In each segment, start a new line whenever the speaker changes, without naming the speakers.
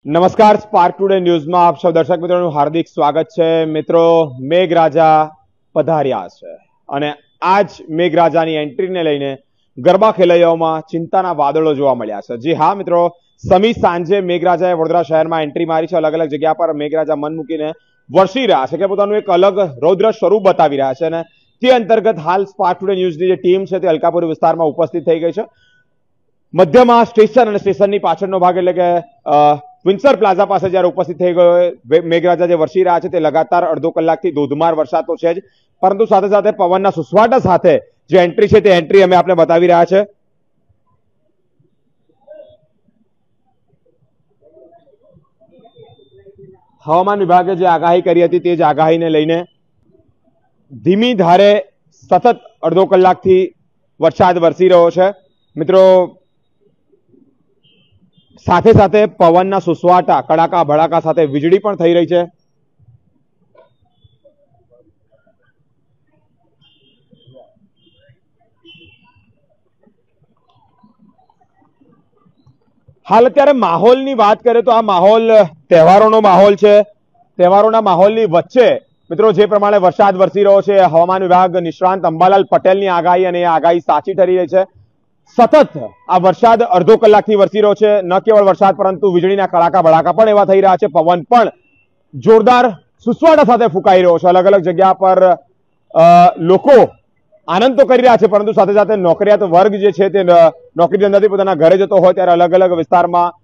નમસ્કાર, spark today ન્યૂઝમાં આપ સૌ દર્શક મિત્રોનું હાર્દિક સ્વાગત છે। મિત્રો, મેઘરાજા પધાર્યા છે અને આજ મેઘરાજાની એન્ટ્રીને લઈને ગરબા ખેલૈયાઓમાં ચિંતાના વાદળો જોવા મળ્યા છે। જી હા મિત્રો, સમી સાંજે મેઘરાજાએ વડોદરા શહેરમાં એન્ટ્રી મારી છે। અલગ અલગ જગ્યા પર મેઘરાજા મન મૂકીને વરસી રહ્યા છે કે પોતાનું એક અલગ રૌદ્ર સ્વરૂપ બતાવી રહ્યા છે અને તે અંતર્ગત હાલ સ્પાર્ક ટુડે ન્યૂઝની જે ટીમ છે તે અલકાપુરી વિસ્તારમાં ઉપસ્થિત થઈ ગઈ છે। મધ્યમાં સ્ટેશન અને સ્ટેશનની પાછળનો ભાગ એટલે કે વિન્સર પ્લાઝા પાસે જ્યારે ઉપસ્થિત થઈ ગયો મેઘરાજા જે વરસી રહ્યા છે તે લગાતાર અડધો કલાકથી ધોધમાર વરસાદ તો છે જ, પરંતુ સાથે સાથે પવનના સુસવાટા સાથે જે એન્ટ્રી છે તે એન્ટ્રી અમે આપને બતાવી રહ્યા છે। હવામાન વિભાગે જે આગાહી કરી હતી તે જ આગાહીને લઈને ધીમી ધારે સતત અડધો કલાકથી વરસાદ વરસી રહ્યો છે। મિત્રો, સાથે સાથે પવનના સુસવાટા, કડાકા ભડાકા સાથે વીજળી પણ થઈ રહી છે। હાલ અત્યારે માહોલની વાત કરીએ તો આ માહોલ તહેવારોનો માહોલ છે। તહેવારોના માહોલની વચ્ચે મિત્રો જે પ્રમાણે વરસાદ વરસી રહ્યો છે, હવામાન વિભાગ નિષ્ણાંત અંબાલાલ પટેલની આગાહી અને એ આગાહી સાચી ઠરી રહી છે। સતત આ વરસાદ અડધો કલાકથી વરસી રહ્યો છે। ન કેવળ વરસાદ પરંતુ વીજળીના કડાકા ભડાકા પણ એવા થઈ રહ્યા છે। પવન પણ જોરદાર સુસવાટા સાથે ફૂંકાઈ રહ્યો છે। અલગ અલગ જગ્યા પર લોકો આનંદ તો કરી રહ્યા છે, પરંતુ સાથે સાથે નોકરિયાત વર્ગ જે છે તે નોકરી ધંધાથી પોતાના ઘરે જતો હોય ત્યારે અલગ અલગ વિસ્તારમાં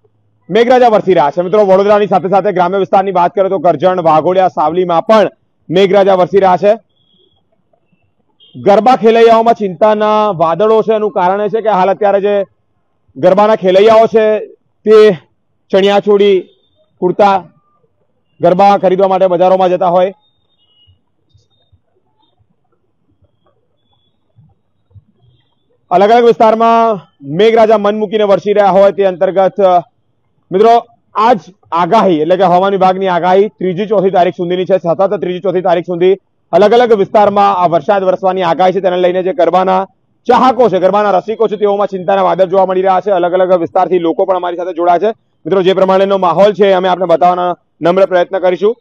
મેઘરાજા વરસી રહ્યા છે। મિત્રો, વડોદરાની સાથે સાથે ગ્રામ્ય વિસ્તારની વાત કરીએ તો કરજણ, વાઘોડિયા, સાવલીમાં પણ મેઘરાજા વરસી રહ્યા છે। ગરબા ખેલૈયાઓમાં ચિંતાના વાદળો છે। એનું કારણ એ છે કે હાલ અત્યારે જે ગરબાના ખેલૈયાઓ છે તે ચણિયાચોળી, કુર્તા ગરબા ખરીદવા માટે બજારોમાં જતા હોય। અલગ અલગ વિસ્તારમાં મેઘરાજા મન મૂકીને વરસી રહ્યા હોય તે અંતર્ગત મિત્રો આજ આગાહી એટલે કે હવામાન વિભાગની આગાહી 3જી 4થી તારીખ સુધીની છે। સતત 3જી 4થી તારીખ સુધી અલગ અલગ વિસ્તારમાં આ વરસાદ વરસવાની આગાહી છે। તેને લઈને જે ગરબાના ચાહકો છે, ગરબાના રસિકો છે, તેઓમાં ચિંતાના વાદળ જોવા મળી રહ્યા છે। અલગ અલગ વિસ્તારથી લોકો પણ અમારી સાથે જોડાયા છે। મિત્રો, જે પ્રમાણેનો માહોલ છે અમે આપણે બતાવવાનો નમ્ર પ્રયત્ન કરીશું।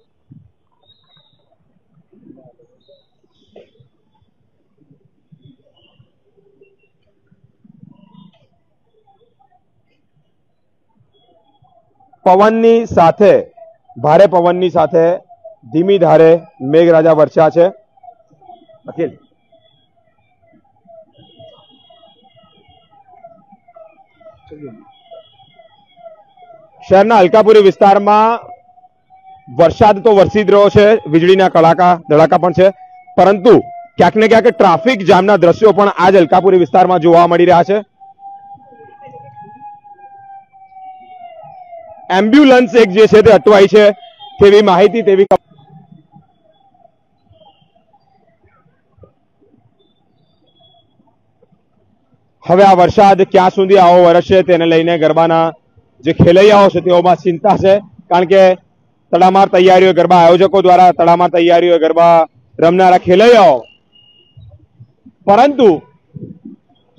પવનની સાથે, ભારે પવનની સાથે ધીમી ધારે મેઘરાજા વરસ્યા છે। અખિલ, શહેરના અલકાપુરી વિસ્તારમાં વરસાદ તો વરસી જ રહ્યો છે, વીજળીના કડાકા ધડાકા પણ છે, પરંતુ ક્યાંક ને ક્યાંક ટ્રાફિક જામના દ્રશ્યો પણ આજ અલકાપુરી વિસ્તારમાં જોવા મળી રહ્યા છે। એમ્બ્યુલન્સ એક જે છે તે અટવાઈ છે તેવી માહિતી, તેવી હવે આ વરસાદ ક્યાં સુધી આવો વરસશે તેને લઈને ગરબાના જે ખેલૈયાઓ છે તેઓમાં ચિંતા છે। કારણ કે તડામાર તૈયારીઓ ગરબા આયોજકો દ્વારા, તડામાર તૈયારીઓ ગરબા રમનારા ખેલૈયાઓ, પરંતુ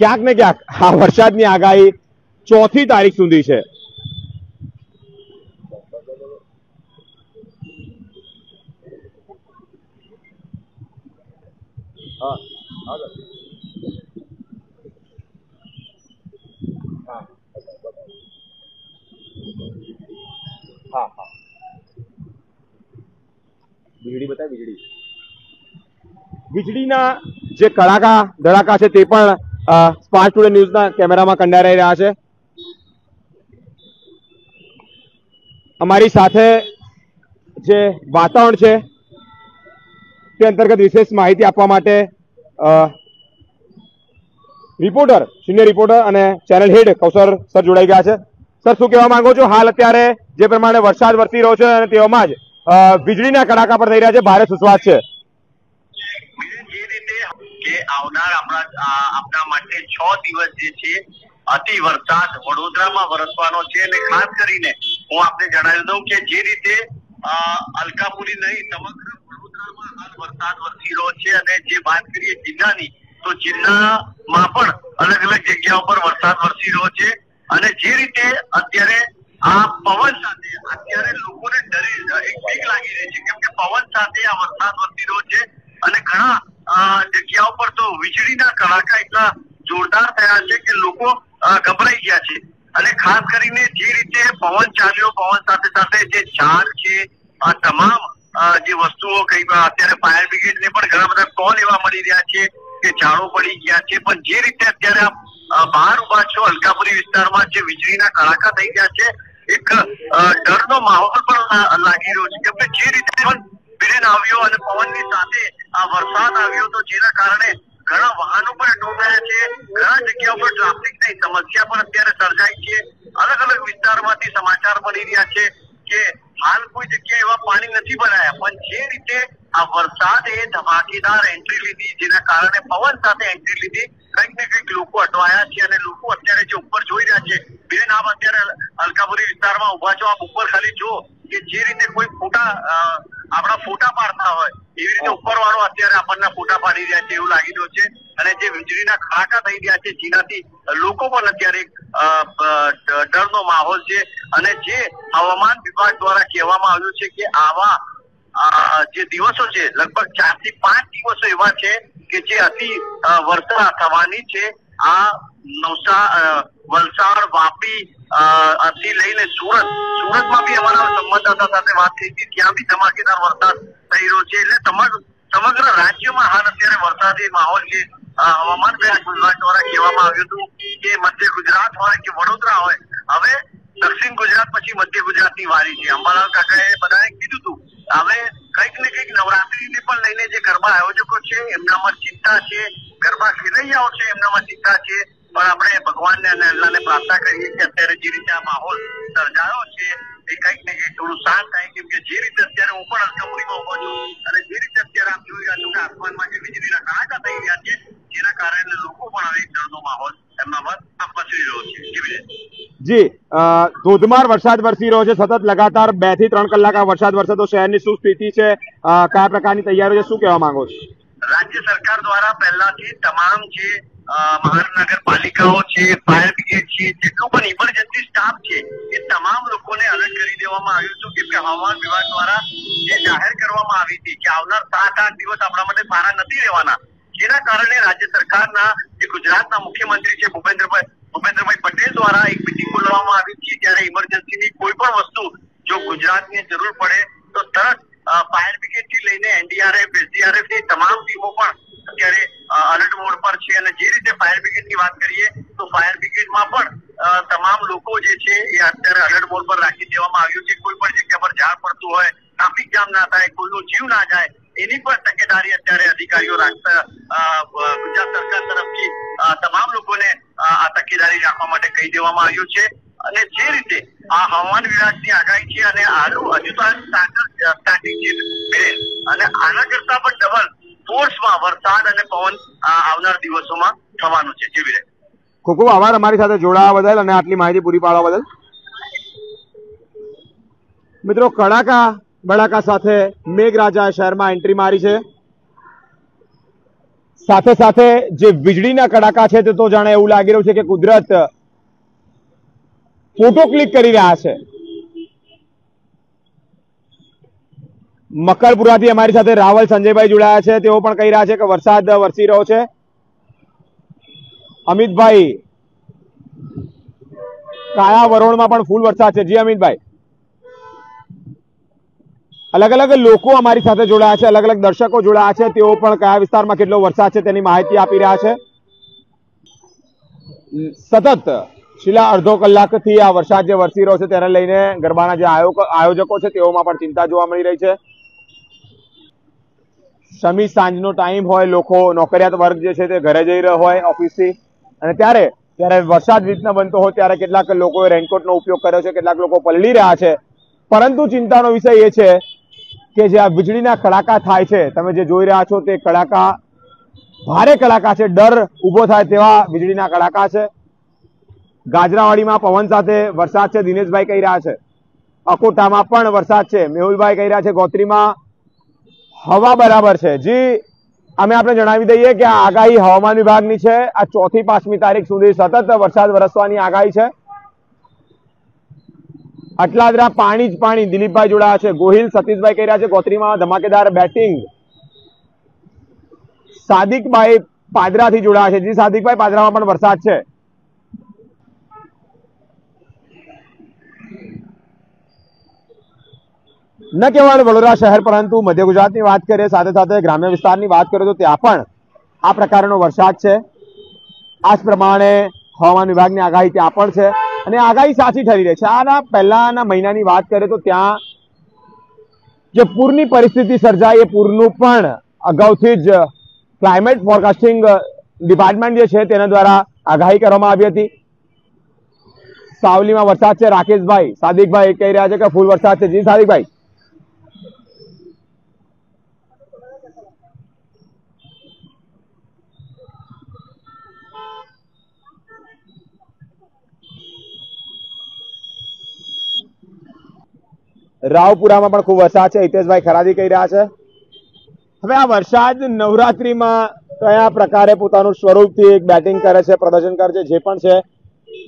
ક્યાંક ને ક્યાંક આ વરસાદની આગાહી 4થી તારીખ સુધી છે। વીજળીના જે કડાકા ધડાકા છે તે પણ સ્પાર્ક ટુડે ન્યૂઝના કેમેરામાં કંડારાઈ રહ્યા છે। અમારી સાથે જે વાતાવરણ છે તે અંતર્ગત વિશેષ માહિતી આપવા માટે રિપોર્ટર, સિનિયર રિપોર્ટર અને ચેનલ હેડ કૌશર સર જોડાઈ ગયા છે। સર, શું કહેવા માંગો છો? હાલ અત્યારે જે પ્રમાણે વરસાદ વરસી રહ્યો છે અને તેમાં જ વીજળીના કડાકા પર થઈ રહ્યા છે, ભારે સુસવાટ છે।
કે આવનાર આપણા માટે 6 દિવસ જે છે અતિ વરસાદ વડોદરામાં વરસવાનો છે અને ખાસ કરીને હું આપને જણાવી દઉં કે જે રીતે અલકાપુરી નહીં સમગ્ર વડોદરામાં હાલ વરસાદ વરસી રહ્યો છે અને જે વાત કરીએ જિલ્લાની તો જિલ્લામાં પણ અલગ અલગ જગ્યાઓ પર વરસાદ વરસી રહ્યો છે અને જે રીતે અત્યારે આ પવન સાથે ખાસ કરીને જે રીતે પવન ચાલ્યો, પવન સાથે સાથે જે ઝાડ છે, આ તમામ જે વસ્તુઓ કઈ અત્યારે ફાયર બ્રિગેડ ને પણ ઘણા બધા કોલ એવા મળી રહ્યા છે કે ઝાડો પડી ગયા છે, પણ જે રીતે અત્યારે બહાર ઉભા છો અલકાપુરી વિસ્તારમાં જે વીજળીના કડાકા થઈ ગયા છે, એક ડરનો માહોલ પણ લાગી રહ્યો છે, કેમ કે જે રીતે પણ વિરેન આવ્યો અને પવનની સાથે આ વરસાદ આવ્યો તો જેના કારણે ઘણા વાહનો પણ ડૂબ્યા છે, ઘણા જગ્યા પર ટ્રાફિકની સમસ્યા પણ અત્યારે સર્જાઈ છે। અલગ અલગ વિસ્તારમાંથી સમાચાર મળી રહ્યા છે કે હાલ કોઈ જગ્યાએ એવા પાણી નથી ભરાયા, પણ જે રીતે આ વરસાદે ધમાકેદાર એન્ટ્રી લીધી, જેના કારણે પવન સાથે એન્ટ્રી લીધી, કંઈક ને કંઈક લોકો અટવાયા છે અને લોકો અત્યારે જે ઉપર જોઈ રહ્યા છે, બેન આપ અત્યારે અલકાપુરી વિસ્તારમાં ઉભા છો, આપ ઉપર ખાલી જો કે જે રીતે કોઈ ફોટા આપણા ફોટા પાડતા હોય એવી રીતે ઉપર વાળો અત્યારે આપણને ફોટા પાડી રહ્યા છે એવું લાગી રહ્યું છે, અને જે વીજળીના કડાકા થઈ રહ્યા છે જેનાથી લોકો પણ અત્યારે ડરનો માહોલ છે। અને જે હવામાન વિભાગ દ્વારા કહેવામાં આવ્યું છે કે આવા જે દિવસો છે લગભગ 4 થી 5 દિવસો એવા છે કે જે અતિ વર્ષા થવાની છે। આ વલસાડ, વાપી થી લઈને સુરતમાં બી અમારા સંવાદદાતા સાથે વાત થઈ હતી, ત્યાં બી ધમાકેદાર વરસાદ થઈ રહ્યો છે, એટલે સમગ્ર રાજ્યમાં હાલ અત્યારે વરસાદી માહોલ છે। હવામાન વિભાગ દ્વારા કહેવામાં આવ્યું હતું કે મધ્ય ગુજરાત હોય કે વડોદરા હોય, હવે દક્ષિણ ગુજરાત પછી મધ્ય ગુજરાતની વારી છે। અંબાલાલ કાકાએ બધાએ કીધું હતું હવે કંઈક ને કંઈક નવરાત્રીને પણ લઈને જે ગરબા આયોજકો છે એમનામાં ચિંતા છે, ગરબા ખેલૈયાઓ છે એમનામાં ચિંતા છે, પણ આપણે ભગવાનને અને અલ્લાહને પ્રાર્થના કરીએ કે અત્યારે જે રીતે આ માહોલ સર્જાયો છે એ કંઈક ને કંઈક થોડું શાંત થાય, કેમ કે જે રીતે અત્યારે હું પણ અલકાપુરીમાં ઉભો છું અને જે રીતે અત્યારે આપ જોઈ રહ્યા છો કે આસમાનમાં જે વીજળીના કડાકા થઈ રહ્યા છે, જેના કારણે લોકો પણ હવે ડરનો માહોલ એમનામાં પસરી રહ્યો છે। કેવી રીતે
જી ધોધમાર વરસાદ વરસી રહ્યો છે, સતત લગાતાર 2 થી 3 કલાક આ વરસાદ વરસે તો શહેરની શું સ્થિતિ છે, કયા પ્રકારની તૈયારીઓ છે, શું કહેવા માંગો છો?
રાજ્ય સરકાર દ્વારા પહેલાથી તમામ જે મહાનગરપાલિકાઓ છે, ફાયર બ્રિગેડ છે, જેટલું પણ ઇમરજન્સી સ્ટાફ છે એ તમામ લોકોને અલર્ટ કરી દેવામાં આવ્યું છે, કેમ કે હવામાન વિભાગ દ્વારા જે જાહેર કરવામાં આવી હતી કે આવનાર 7-8 દિવસ આપણા માટે સારા નથી રહેવાના, જેના કારણે રાજ્ય સરકારના જે ગુજરાતના મુખ્યમંત્રી છે ભૂપેન્દ્રભાઈ પટેલ દ્વારા એક મિટિંગ બોલાવવામાં આવી હતી, ત્યારે ઇમરજન્સીની કોઈ પણ વસ્તુ જો ગુજરાતની જરૂર પડે તો તરત ફાયર બ્રિગેડ થી લઈને એનડીઆરએફ, એસડીઆરએફ ની તમામ ટીમો પણ અત્યારે અલર્ટ મોડ પર છે। અને જે રીતે ફાયર બ્રિગેડ ની વાત કરીએ તો ફાયર બ્રિગેડમાં પણ તમામ લોકો જે છે એ અત્યારે અલર્ટ મોડ પર રાખી દેવામાં આવ્યું છે। કોઈ પણ જગ્યા પર ઝાડ પડતું હોય, ટ્રાફિક જામ ના થાય, કોઈનો જીવ ના જાય, એની પણ તકેદારી અત્યારે અધિકારીઓ રાખતા ગુજરાત સરકાર તરફથી તમામ લોકોને આ તકેદારી રાખવા માટે કહી દેવામાં આવ્યું છે। અને જે રીતે આ હવામાન વિભાગની આગાહી છે અને હજુ તો સ્ટાર્ટિંગ છે અને આના કરતા પણ ડબલ ફોર્સમાં વરસાદ અને પવન આવનાર દિવસોમાં થવાનું છે। જેવી રીતે
ખૂબ ખૂબ આભાર અમારી સાથે જોડાવા બદલ અને આટલી માહિતી પૂરી પાડવા બદલ। મિત્રો, કડાકા બડાકા સાથે મેઘરાજા શહેરમાં એન્ટ્રી મારી છે, સાથે સાથે જે વીજળીના કડાકા છે તે તો જાણે એવું લાગી રહ્યું છે કે કુદરત ફોટો ક્લિક કરી રહ્યા છે। મકરપુરાથી અમારી સાથે રાવલ સંજયભાઈ જોડાયા છે, તેઓ પણ કહી રહ્યા છે કે વરસાદ વરસી રહ્યો છે। અમિતભાઈ, કાયા વરોણમાં પણ ફૂલ વરસાદ છે। જી અમિતભાઈ, અલગ અલગ લોકો અમારી સાથે જોડાયા છે, અલગ અલગ દર્શકો જોડાયા છે, તેઓ પણ કયા વિસ્તારમાં કેટલો વરસાદ છે તેની માહિતી આપી રહ્યા છે। સતત છેલ્લા અડધો કલાકથી આ વરસાદ જે વરસી રહ્યો છે તેને લઈને ગરબાના જે આયોજકો છે તેઓમાં પણ ચિંતા જોવા મળી રહી છે। શમી સાંજનો ટાઈમ હોય, લોકો નોકરિયાત વર્ગ જે છે તે ઘરે જઈ રહ્યો હોય ઓફિસથી, અને ત્યારે વરસાદ રીતના બનતો હોય ત્યારે કેટલાક લોકોએ રેનકોટનો ઉપયોગ કર્યો છે, કેટલાક લોકો પલળી રહ્યા છે, પરંતુ ચિંતાનો વિષય એ છે કે જે આ વીજળીના કડાકા થાય છે, તમે જે જોઈ રહ્યા છો તે કડાકા ભારે કડાકા છે, ડર ઉભો થાય તેવા વીજળીના કડાકા છે। ગાજરાવાડીમાં પવન સાથે વરસાદ છે, દિનેશભાઈ કહી રહ્યા છે। અકોટામાં પણ વરસાદ છે, મેહુલભાઈ કહી રહ્યા છે। ગોત્રીમાં હવા બરાબર છે। જી, અમે આપણે જણાવી દઈએ કે આ આગાહી હવામાન વિભાગની છે। આ 4 થી 5મી તારીખ સુધી સતત વરસાદ વરસવાની આગાહી છે। અટલાદરા પાણી જ પાણી, દિલીપભાઈ જોડાયા છે। ગોહિલ સતીશભાઈ કહી રહ્યા છે ગોત્રીમાં ધમાકેદાર બેટિંગ। સાદિકભાઈ પાદરાથી જોડાયા છે। જી સાદિકભાઈ, પાદરામાં પણ વરસાદ છે। ન કેવળ વડોદરા શહેર પરંતુ મધ્ય ગુજરાતની વાત કરીએ, સાથે સાથે ગ્રામ્ય વિસ્તારની વાત કરીએ તો ત્યાં પણ આ પ્રકારનો વરસાદ છે. આ જ પ્રમાણે હવામાન વિભાગની આગાહી ત્યાં પણ છે અને આગાહી સાચી ઠરી રહી છે. આના પહેલાના મહિનાની વાત કરીએ તો ત્યાં જે પૂરની પરિસ્થિતિ સર્જાઈ, એ પૂરનું પણ અગાઉથી જ ક્લાઇમેટ ફોરકાસ્ટિંગ ડિપાર્ટમેન્ટ જે છે તેના દ્વારા આગાહી કરવામાં આવી હતી. સાવલીમાં વરસાદ છે. રાકેશભાઈ, સાદિકભાઈ કહી રહ્યા છે કે ફૂલ વરસાદ છે. જી સાદિકભાઈ. રાવપુરામાં પણ ખૂબ વરસાદ છે. હિતેશભાઈ ખરાદી કહી રહ્યા છે. હવે આ વરસાદ નવરાત્રીમાં કયા પ્રકારે પોતાનું સ્વરૂપથી એક બેટિંગ કરે છે, પ્રદર્શન કરે છે, જે પણ છે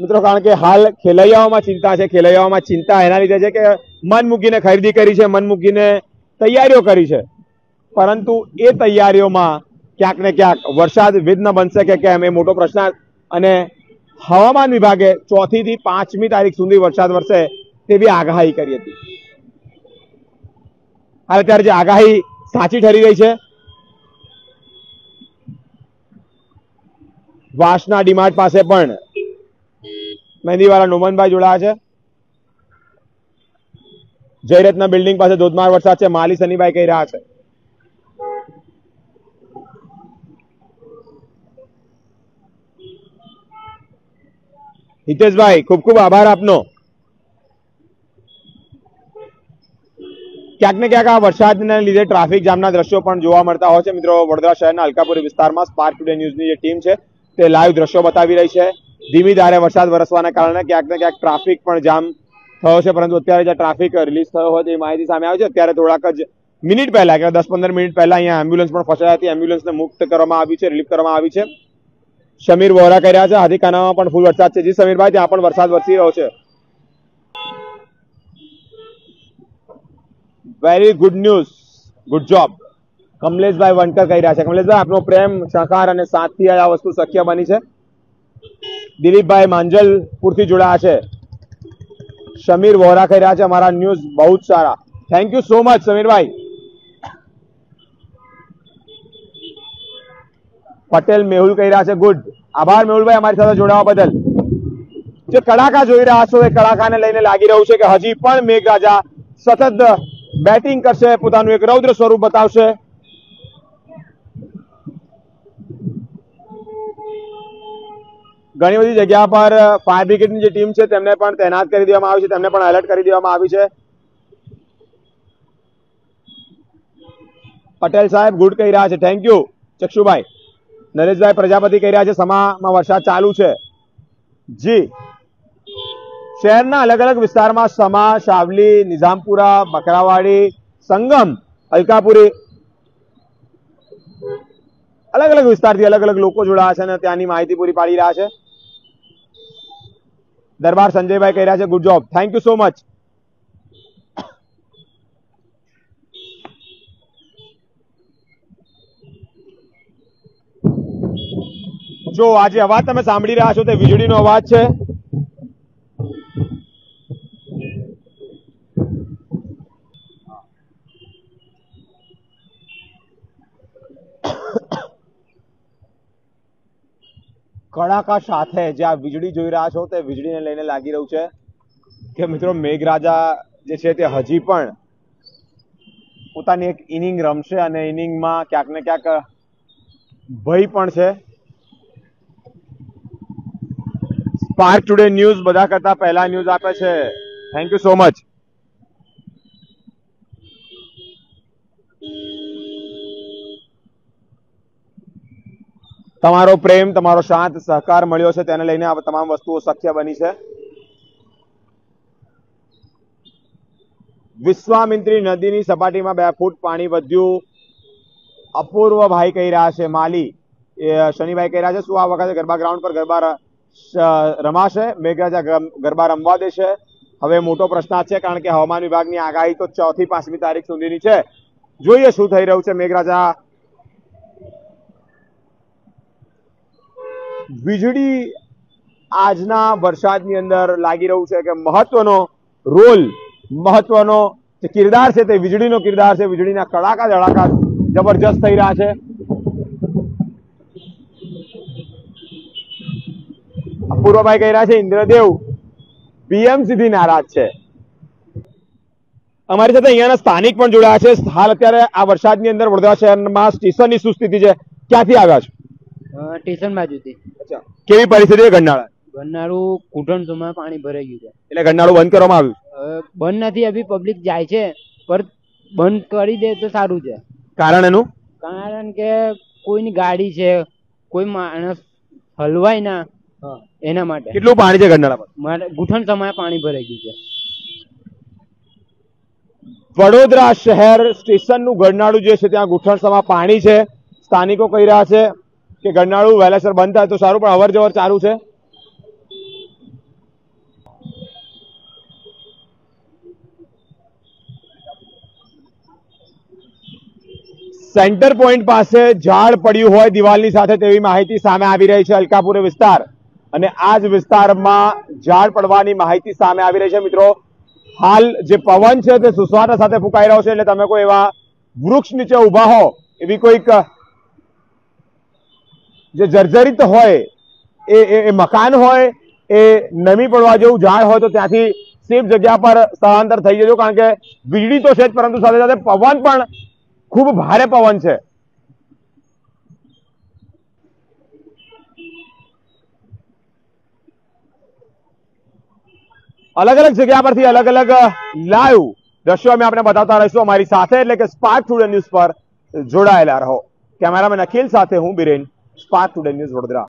મિત્રો, કારણ કે હાલ ખેલૈયાઓમાં ચિંતા છે. ખેલૈયાઓમાં ચિંતા એના લીધે છે કે મન મૂકીને ખરીદી કરી છે, મન મૂકીને તૈયારીઓ કરી છે, પરંતુ એ તૈયારીઓમાં ક્યાંક ને ક્યાંક વરસાદ વિઘ્ન બનશે કે કેમ એ મોટો પ્રશ્ન. અને હવામાન વિભાગે 4 થી 5મી તારીખ સુધી વરસાદ વરસે તેવી આગાહી કરી હતી. હાલ અત્યારે જે આગાહી સાચી ઠરી રહી છે. વાસના ડીમાર્ટ પાસે પણ મહેંદીવાળા નોમનભાઈ જોડાયા છે. જયરત્ન બિલ્ડિંગ પાસે ધોધમાર વરસાદ છે. માલી સનીભાઈ કહી રહ્યા છે. હિતેશભાઈ, ખૂબ ખૂબ આભાર આપનો. ક્યાંક ને ક્યાંક આ વરસાદને લીધે ટ્રાફિક જામના દ્રશ્યો પણ જોવા મળતા હોય છે. મિત્રો, વડોદરા શહેરના અલકાપુરી વિસ્તારમાં સ્પાર્ક ટુડે ન્યૂઝની જે ટીમ છે તે લાઈવ દ્રશ્યો બતાવી રહી છે. ધીમી ધારે વરસાદ વરસવાના કારણે ક્યાંક ને ક્યાંક ટ્રાફિક પણ જામ થયો છે, પરંતુ અત્યારે જે ટ્રાફિક રિલીઝ થયો હોય તેવી માહિતી સામે આવી છે. અત્યારે થોડાક જ મિનિટ પહેલા કે 10-15 મિનિટ પહેલા અહીંયા એમ્બ્યુલન્સ પણ ફસાઈ હતી. એમ્બ્યુલન્સને મુક્ત કરવામાં આવી છે, રિલીફ કરવામાં આવી છે. સમીર વોરા કહી રહ્યા છે હાથીખાનામાં પણ ફૂલ વરસાદ છે. જી સમીરભાઈ, ત્યાં પણ વરસાદ વરસી રહ્યો છે. Very good news, good job. કમલેશભાઈ વનકર કહી રહ્યા છે. કમલેશભાઈ, આપનો પ્રેમ, સહકાર અને સાથથી આ વસ્તુ શક્ય બની છે. દિલીપભાઈ માંજલપુરથી જોડાયા છે. સમીર વોરા કહી રહ્યા છે અમારા ન્યૂઝ બહુ જ સારા. થેન્ક યુ સો મચ સમીરભાઈ. પટેલ મેહુલ કહી રહ્યા છે ગુડ. આભાર મેહુલભાઈ અમારી સાથે જોડાવા બદલ. જે કડાકા જોઈ રહ્યા છો એ કડાકાને લઈને લાગી રહ્યું છે કે હજી પણ મેઘરાજા સતત બેટિંગ કરશે, પોતાનું એક રૌદ્ર સ્વરૂપ બતાવશે. ઘણી બધી જગ્યા પર ફાયર બ્રિગેડની જે ટીમ છે તેમને પણ તૈનાત કરી દેવામાં આવી છે, તેમને પણ એલર્ટ કરી દેવામાં આવી છે. પટેલ સાહેબ ગુડ કહી રહ્યા છે. થેન્ક યુ ચક્ષુભાઈ. નરેશભાઈ પ્રજાપતિ કહી રહ્યા છે સમામાં વરસાદ ચાલુ છે. જી, શહેરના અલગ અલગ વિસ્તારમાં સમા, શાવલી, નિઝામપુરા, બકરાવાડી, સંગમ, અલકાપુરી, અલગ અલગ વિસ્તારથી અલગ અલગ લોકો જોડાયા છે અને ત્યાંની માહિતી પૂરી પાડી રહ્યા છે. દરબાર સંજયભાઈ કહી રહ્યા છે good job. Thank you so much. જો આજે અવાજ તમે સાંભળી રહ્યા છો તે વીજળીનો અવાજ છે. કડાકા સાથે જે આ વીજળી જોઈ રહ્યા છો તે વીજળીને લઈને લાગી રહ્યું છે કે મિત્રો મેઘરાજા જે છે તે હજી પણ પોતાની એક ઇનિંગ રમશે અને ઇનિંગમાં ક્યાંક ને ક્યાંક ભય પણ છે. સ્પાર્ક ટુડે ન્યૂઝ બધા કરતા પહેલા ન્યૂઝ આપે છે. Thank you so much. તમારો પ્રેમ, તમારો શાંત સહકાર મળ્યો છે, તેને લઈને આ તમામ વસ્તુઓ શક્ય બની છે. વિશ્વામિત્રી નદીની સપાટીમાં 2 ફૂટ પાણી વધ્યું. અપૂર્વભાઈ કહી રહ્યા છે. માલી શનિભાઈ કહી રહ્યા છે શું આ વખતે ગરબા ગ્રાઉન્ડ પર ગરબા રમાશે? મેઘરાજા ગરબા રમવા દેશે? હવે મોટો પ્રશ્ન છે, કારણ કે હવામાન વિભાગની આગાહી તો 4 થી 5મી તારીખ સુધીની છે. જોઈએ શું થઈ રહ્યું છે. મેઘરાજા વીજળી આજના વરસાદની અંદર લાગી રહ્યું છે કે મહત્વનો રોલ, મહત્વનો જે કિરદાર છે તે વીજળીનો કિરદાર છે. વીજળીના કડાકા ધડાકા જબરજસ્ત થઈ રહ્યા છે. અપૂર્વભાઈ કહી રહ્યા છે ઇન્દ્રદેવ પીએમસી થી નારાજ છે. અમારી સાથે અહીંયાના સ્થાનિક પણ જોડાયા છે. હાલ અત્યારે આ વરસાદની અંદર વડોદરા શહેરમાં સ્ટેશનની શું સ્થિતિ છે? ક્યાંથી આવ્યા છો?
સ્ટેશન બાજુથી.
અચ્છા, કેવી પરિસ્થિતિ છે ગરનાળા?
ગરનાળું ઘૂંટણસમાં પાણી ભરાઈ ગયું છે.
એટલે ગરનાળું બંધ કરવામાં આવ્યું?
બંધ નથી, અભી પબ્લિક જાય છે, પર બંધ કરી દે તો સારું છે.
કારણ એનું?
કારણ કે કોઈની ગાડી છે, કોઈ માણસ હલવાય ના, એના માટે.
કેટલું પાણી છે ગરનાળામાં?
ઘૂંટણસમાં પાણી ભરાઈ ગયું છે.
વડોદરા શહેર સ્ટેશનનું ગરનાળું જે છે ત્યાં ઘૂંટણસમાં પાણી છે. સ્થાનિકો કહી રહ્યા છે કે ગરનાળું વહેલાસર બંધ થાય તો સારું, પણ અવર જવર ચાલુ છે. સેન્ટર પોઈન્ટ પાસે ઝાડ પડ્યું હોય દિવાલની સાથે તેવી માહિતી સામે આવી રહી છે. અલકાપુર વિસ્તાર અને આ જ વિસ્તારમાં ઝાડ પડવાની માહિતી સામે આવી રહી છે. મિત્રો, હાલ જે પવન છે તે સુસવાટા સાથે ફૂંકાઈ રહ્યો છે. એટલે તમે કોઈ એવા વૃક્ષ નીચે ઉભા હો, એવી કોઈક જે જર્જરિત હોય એ મકાન હોય, એ નમી પડવા જેવું ઝાડ હોય તો ત્યાંથી સેફ જગ્યા પર સ્થળાંતર થઈ જજો. કારણ કે વીજળી તો છે જ, પરંતુ સાથે સાથે પવન પણ ખૂબ ભારે પવન છે. અલગ અલગ જગ્યા પરથી અલગ અલગ લાઈવ દ્રશ્યો અમે આપણે બતાવતા રહીશું અમારી સાથે, એટલે કે સ્પાર્ક ટુડે ન્યૂઝ પર જોડાયેલા રહો. કેમેરામેન અખિલ સાથે હું Biren, spark today news Vadodara.